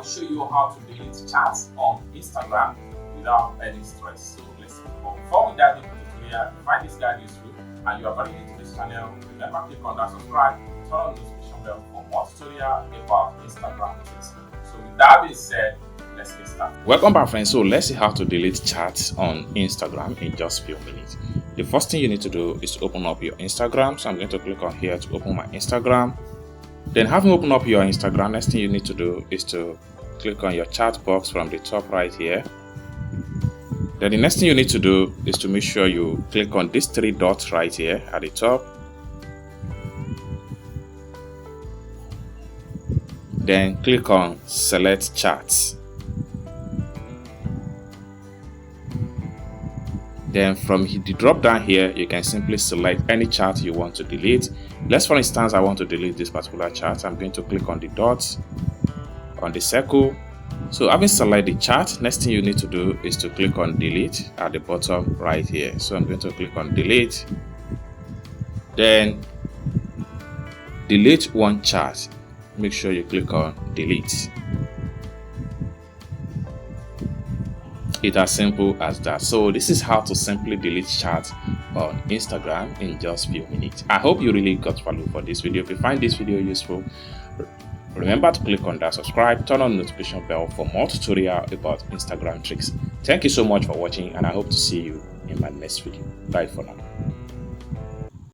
to show you how to delete chats on Instagram without any stress. So let's go. Before we dive into the tutorial, if you find this guide useful and you are very new to this channel, remember to click on that subscribe, turn on the notification bell for more tutorial about Instagram tricks. So with that being said, let's get started. Welcome back, friends. So let's see how to delete chats on Instagram in just a few minutes. The first thing you need to do is to open up your Instagram. So I'm going to click on here to open my Instagram. Then having opened up your Instagram, next thing you need to do is to click on your chat box from the top right here. Then the next thing you need to do is to make sure you click on these three dots right here at the top. Then click on select chats. Then from the drop down here, you can simply select any chat you want to delete. Let's, for instance, I want to delete this particular chat. I'm going to click on the dots, on the circle. So having selected the chat, next thing you need to do is to click on delete at the bottom right here. So I'm going to click on delete. Then delete one chat. Make sure you click on delete. It's as simple as that. So this is how to simply delete chats on Instagram in just a few minutes. I hope you really got value for this video. If you find this video useful, remember to click on that subscribe, turn on the notification bell for more tutorial about Instagram tricks. Thank you so much for watching, and I hope to see you in my next video. Bye for now.